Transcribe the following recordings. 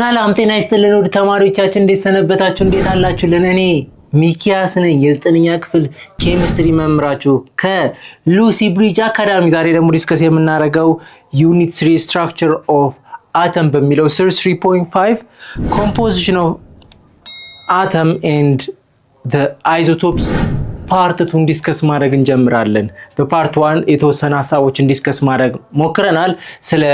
ሰላም ጤና ይስጥልን ውድ ተማሪዎቻችን እንዴት ሰነበታችሁ? እንዴት አላችሁልን? እኔ ሚኪያስ ነኝ የ9ኛ ክፍል ኬሚስትሪ መምህራችሁ ከሉሲ ብሪጅ አካዳሚ። ዛሬ ደግሞ ዲስከስ የምናደርገው ዩኒት 3 ስትራክቸር ኦፍ አተም በሚለው ስር 3.5 ኮምፖዚሽን ኦፍ አተም ኤንድ ዘ አይዞቶፕስ ፓርት 2 ዲስከስ ማድረግ እንጀምራለን። በፓርት 1 የተወሰነ ሀሳቦችን ዲስከስ ማድረግ ሞክረናል። ስለ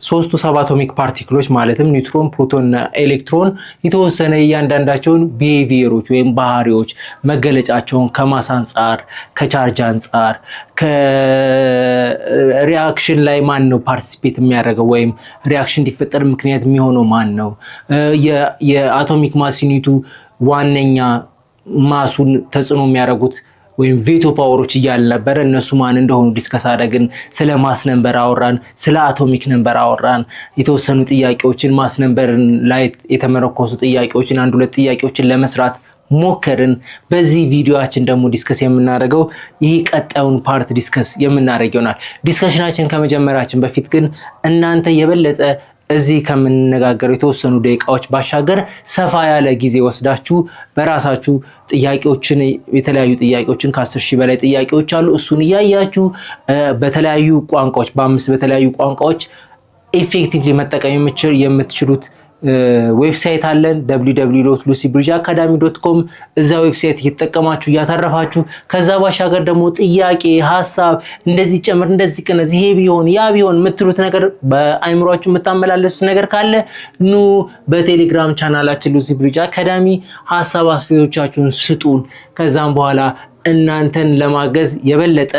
ሶስቱ ሰባቶሚክ ፓርቲክሎች ማለትም ኒውትሮን፣ ፕሮቶን እና ኤሌክትሮን የተወሰነ እያንዳንዳቸውን ቢሄቪየሮች ወይም ባህሪዎች መገለጫቸውን ከማስ አንጻር፣ ከቻርጅ አንጻር፣ ከሪአክሽን ላይ ማን ነው ፓርቲሲፔት የሚያደርገው ወይም ሪአክሽን እንዲፈጠር ምክንያት የሚሆነው ማን ነው፣ የአቶሚክ ማስ ዩኒቱ ዋነኛ ማሱን ተጽዕኖ የሚያደርጉት ወይም ቬቶ ፓወሮች እያለ ነበር። እነሱ ማን እንደሆኑ ዲስከስ አደረግን። ስለ ማስ ነምበር አወራን፣ ስለ አቶሚክ ነምበር አወራን። የተወሰኑ ጥያቄዎችን ማስ ነምበር ላይ የተመረኮሱ ጥያቄዎችን አንድ ሁለት ጥያቄዎችን ለመስራት ሞከርን። በዚህ ቪዲዮአችን ደግሞ ዲስከስ የምናደርገው ይሄ ቀጣዩን ፓርት ዲስከስ የምናደርግ ይሆናል። ዲስከሽናችን ከመጀመራችን በፊት ግን እናንተ የበለጠ እዚህ ከምንነጋገረው የተወሰኑ ደቂቃዎች ባሻገር ሰፋ ያለ ጊዜ ወስዳችሁ በራሳችሁ ጥያቄዎችን የተለያዩ ጥያቄዎችን ከ10,000 በላይ ጥያቄዎች አሉ። እሱን እያያችሁ በተለያዩ ቋንቋዎች በ5 በተለያዩ ቋንቋዎች ኢፌክቲቭሊ መጠቀም የምትችሉት ዌብሳይት አለን www.lucybridgeacademy.com። እዛ ዌብሳይት እየተጠቀማችሁ እያተረፋችሁ ከዛ ባሻገር ደግሞ ጥያቄ፣ ሐሳብ እንደዚህ ጨምር፣ እንደዚህ ቀነስ፣ ይሄ ቢሆን ያ ቢሆን የምትሉት ነገር በአይምሮአችሁ የምታመላለሱት ነገር ካለ ኑ በቴሌግራም ቻናላችን ሉሲ ብሪጅ አካዳሚ ሐሳብ አስተያየቶቻችሁን ስጡን። ከዛም በኋላ እናንተን ለማገዝ የበለጠ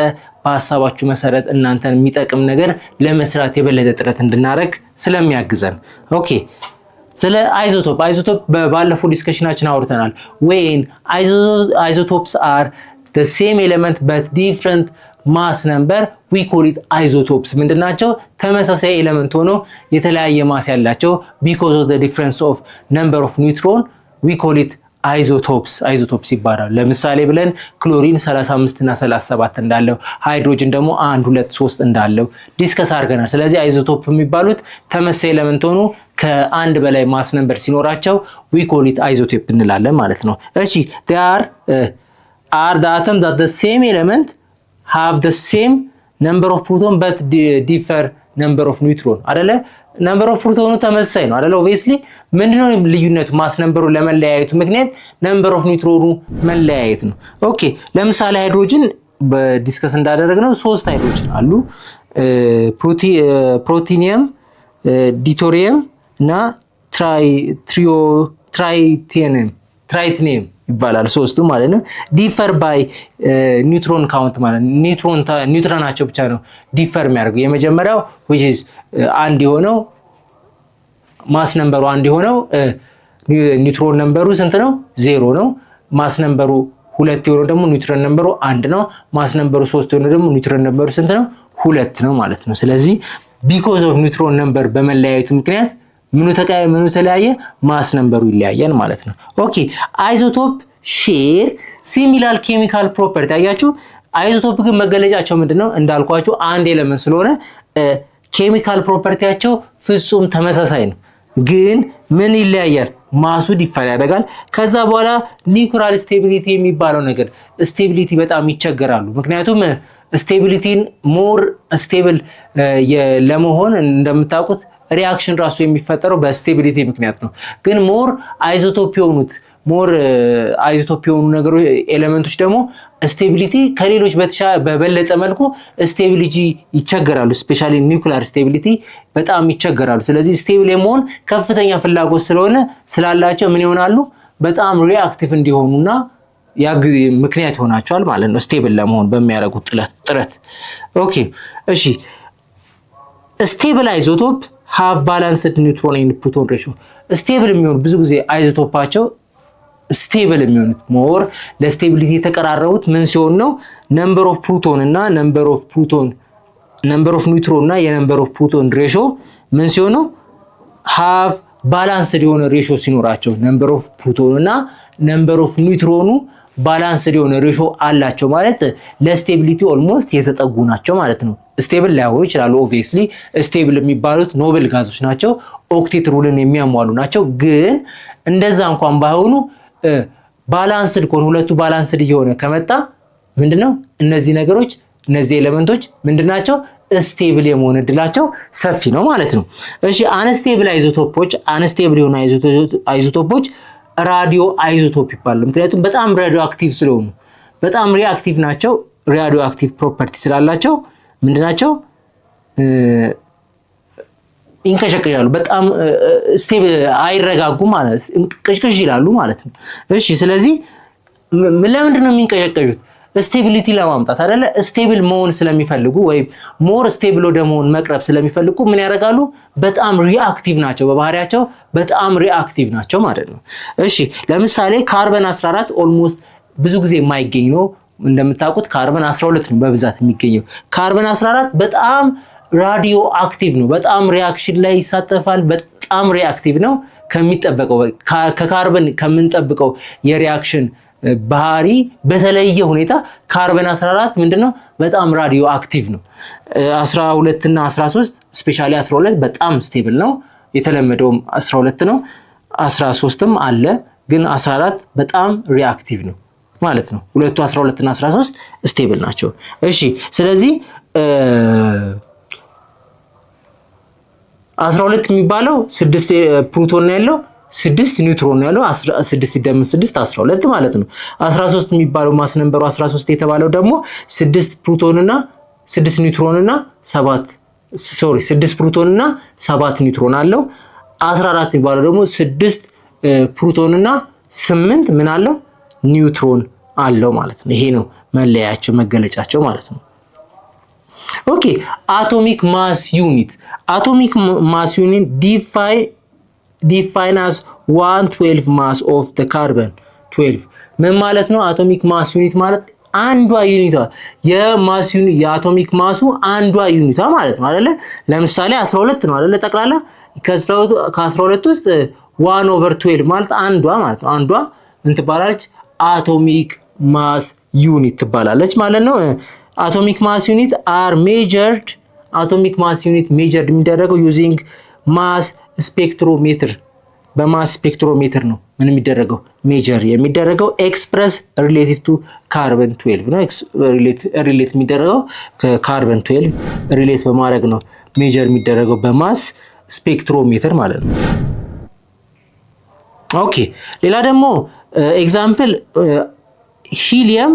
በሐሳባችሁ መሰረት እናንተን የሚጠቅም ነገር ለመስራት የበለጠ ጥረት እንድናደርግ ስለሚያግዘን ኦኬ። ስለ አይዞቶፕ ባለፈው ዲስከሽናችን አውርተናል። when isotopes are the same element but different mass number we call it isotopes። ምንድናቸው? ተመሳሳይ ኤሌመንት ሆኖ የተለያየ ማስ ያላቸው because of the difference of number of neutron we call it አይዞቶፕስ ይባላል። ለምሳሌ ብለን ክሎሪን 35 እና 37 እንዳለው፣ ሃይድሮጅን ደግሞ 1 2 3 እንዳለው ዲስከስ አድርገናል። ስለዚህ አይዞቶፕ የሚባሉት ተመሳሳይ ኤሌመንት ሆኖ ከአንድ በላይ ማስ ነምበር ሲኖራቸው we call it isotope እንላለን ማለት ነው። እሺ they are the atom that the same element have the same number of proton but differ number of neutron አይደለ? ነምበር ኦፍ ፕሮቶኑ ተመሳሳይ ነው አይደለ? ኦብቪየስሊ ምንድነው ልዩነቱ? ማስ ነምበሩ ለመለያየቱ ምክንያት ነምበር ኦፍ ኒውትሮኑ መለያየት ነው። ኦኬ ለምሳሌ ሃይድሮጅን በዲስከስ እንዳደረግነው 3 ሃይድሮጅን አሉ። ፕሮቲኒየም፣ ዲቶሪየም እና ትራይቲኒየም ይባላል። ሶስቱ ማለት ነው። ዲፈር ባይ ኒውትሮን ካውንት ማለት ኒውትሮናቸው ብቻ ነው ዲፈር የሚያደርገው። የመጀመሪያው which is አንድ የሆነው ማስ ነምበሩ አንድ የሆነው ኒውትሮን ነምበሩ ስንት ነው? 0 ነው። ማስ ነምበሩ 2 የሆነው ደግሞ ኒውትሮን ነምበሩ 1 ነው። ማስ ነምበሩ 3 የሆነው ደግሞ ኒውትሮን ነምበሩ ስንት ነው? 2 ነው ማለት ነው። ስለዚህ because of ኒውትሮን ነምበር በመለያየቱ ምክንያት ምኑ ተለያየ? ማስ ነምበሩ ይለያያል ማለት ነው። ኦኬ አይዞቶፕ ሼር ሲሚላር ኬሚካል ፕሮፐርቲ። አያችሁ አይዞቶፕ ግን መገለጫቸው ምንድነው? እንዳልኳችሁ አንድ ኤሌመንት ስለሆነ ኬሚካል ፕሮፐርቲያቸው ፍጹም ተመሳሳይ ነው። ግን ምን ይለያያል? ማሱ ዲፋይን ያደርጋል። ከዛ በኋላ ኒውክሊየር ስቴቢሊቲ የሚባለው ነገር ስቴቢሊቲ በጣም ይቸገራሉ። ምክንያቱም ስቴቢሊቲን ሞር ስቴብል ለመሆን እንደምታውቁት ሪአክሽን ራሱ የሚፈጠረው በስቴቢሊቲ ምክንያት ነው። ግን ሞር አይዞቶፕ የሆኑ ነገሮች ኤሌመንቶች ደግሞ ስቴቢሊቲ ከሌሎች በበለጠ መልኩ ስቴቢሊቲ ይቸገራሉ። ስፔሻሊ ኒውክሊየር ስቴቢሊቲ በጣም ይቸገራሉ። ስለዚህ ስቴብል የመሆን ከፍተኛ ፍላጎት ስላላቸው ምን ይሆናሉ? በጣም ሪአክቲቭ እንዲሆኑና ምክንያት ይሆናቸዋል ማለት ነው ስቴብል ለመሆን በሚያደርጉት ጥረት። ኦኬ እሺ ስቴብል አይዞቶፕ have balanced neutron and proton ratio። ስቴብል የሚሆኑ ብዙ ጊዜ አይዞቶፓቸው ስቴብል የሚሆኑት ሞር ለስቴቢሊቲ የተቀራረቡት ምን ሲሆን ነው? ነምበር ኦፍ ፕሮቶን እና ነምበር ኦፍ ኒውትሮን እና የነምበር ኦፍ ፕሮቶን ሬሾ ምን ሲሆን ነው? have balanced የሆነ ሬሾ ሲኖራቸው ነምበር ኦፍ ፕሮቶን እና ነምበር ኦፍ ኒውትሮኑ ባላንስድ የሆነ ሬሾ አላቸው ማለት ለስቴቢሊቲ ኦልሞስት የተጠጉ ናቸው ማለት ነው። ስቴብል ላይሆኑ ይችላሉ። ኦብቪየስሊ ስቴብል የሚባሉት ኖብል ጋዞች ናቸው፣ ኦክቴት ሩልን የሚያሟሉ ናቸው። ግን እንደዛ እንኳን ባይሆኑ ባላንስድ ከሆነ ሁለቱ ባላንስድ እየሆነ ከመጣ ምንድነው እነዚህ ነገሮች እነዚህ ኤሌመንቶች ምንድናቸው ስቴብል የመሆን እድላቸው ሰፊ ነው ማለት ነው። እሺ አንስቴብል አይዞቶፖች አንስቴብል የሆኑ አይዞቶፖች ራዲዮ አይዞቶፕ ይባላሉ። ምክንያቱም በጣም ራዲዮ አክቲቭ ስለሆኑ በጣም ሪአክቲቭ ናቸው። ራዲዮ አክቲቭ ፕሮፐርቲ ስላላቸው ምንድናቸው ይንቀሸቀሻሉ። በጣም ስቴብል አይረጋጉም ማለት ቅሽቅሽ ይላሉ ማለት ነው። እሺ ስለዚህ ለምንድን ነው የሚንቀሸቀሹት? ስቴቢሊቲ ለማምጣት አይደለ? ስቴብል መሆን ስለሚፈልጉ ወይም ሞር ስቴብል ወደ መሆን መቅረብ ስለሚፈልጉ ምን ያደርጋሉ? በጣም ሪአክቲቭ ናቸው። በባህሪያቸው በጣም ሪአክቲቭ ናቸው ማለት ነው። እሺ ለምሳሌ ካርበን 14 ኦልሞስት ብዙ ጊዜ የማይገኝ ነው። እንደምታውቁት ካርበን 12 ነው በብዛት የሚገኘው። ካርበን 14 በጣም ራዲዮ አክቲቭ ነው። በጣም ሪአክሽን ላይ ይሳተፋል። በጣም ሪአክቲቭ ነው። ከሚጠበቀው ከካርበን ከምንጠብቀው የሪአክሽን ባህሪ በተለየ ሁኔታ ካርበን 14 ምንድነው በጣም ራዲዮ አክቲቭ ነው። 12 እና 13 ስፔሻሊ 12 በጣም ስቴብል ነው። የተለመደውም 12 ነው። 13ም አለ ግን 14 በጣም ሪአክቲቭ ነው ማለት ነው። ሁለቱ 12 እና 13 ስቴብል ናቸው። እሺ ስለዚህ 12 የሚባለው 6 ፕሮቶን ያለው 6 ኒውትሮን ያለው 6 ሲደመር 6 12 ማለት ነው። 13 የሚባለው ማስ ነምበሩ 13 የተባለው ደግሞ 6 ፕሮቶን እና 6 ኒውትሮን እና 6 ፕሮቶን እና 7 ኒውትሮን አለው። 14 የሚባለው ደግሞ 6 ፕሮቶን እና 8 ምን አለው ኒውትሮን አለው ማለት ነው። ይሄ ነው መለያቸው መገለጫቸው ማለት ነው። ኦኬ አቶሚክ ማስ ዩኒት define as 1/12 mass of the carbon 12 ምን ማለት ነው? አቶሚክ ማስ ዩኒት ማለት አንዷ ዩኒቷ የማስ ዩኒት የአቶሚክ ማሱ አንዷ ዩኒቷ ማለት ነው አይደለ? ለምሳሌ 12 ነው አይደለ? ጠቅላላ ከ12 ውስጥ 1/12 ማለት አንዷ ማለት ነው። አንዷ ምን ትባላለች? አቶሚክ ማስ ዩኒት ትባላለች ማለት ነው። አቶሚክ ማስ ዩኒት are measured አቶሚክ ማስ ዩኒት ሜጀርድ የሚደረገው using ማስ ስፔክትሮሜትር በማስ ስፔክትሮሜትር ነው ምን የሚደረገው ሜጀር የሚደረገው ኤክስፕረስ ሪሌቲቭ ቱ ካርበን 12 ነው። ሪሌት የሚደረገው ከካርበን 12 ሪሌት በማድረግ ነው ሜጀር የሚደረገው በማስ ስፔክትሮሜትር ማለት ነው። ኦኬ ሌላ ደግሞ ኤግዛምፕል ሂሊየም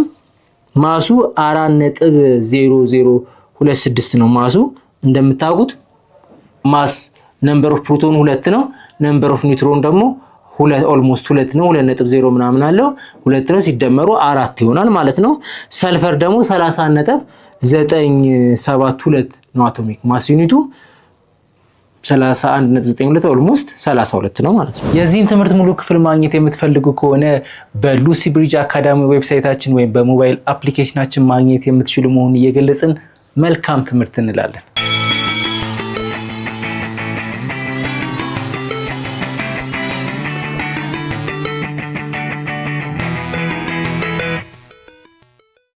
ማሱ 4.0026 ነው። ማሱ እንደምታውቁት ማስ ነምበር ኦፍ ፕሮቶን 2 ነው። ነምበር ኦፍ ኒውትሮን ደግሞ ኦልሞስት 2 ነው። 2.0 ምናምን አለው 2 ነው ሲደመሩ 4 ይሆናል ማለት ነው። ሰልፈር ደግሞ 30.972 ነው አቶሚክ ማስ ዩኒቱ 31.92 ኦልሞስት 32 ነው ማለት ነው። የዚህን ትምህርት ሙሉ ክፍል ማግኘት የምትፈልጉ ከሆነ በሉሲ ብሪጅ አካዳሚ ዌብሳይታችን ወይም በሞባይል አፕሊኬሽናችን ማግኘት የምትችሉ መሆኑን እየገለጽን መልካም ትምህርት እንላለን።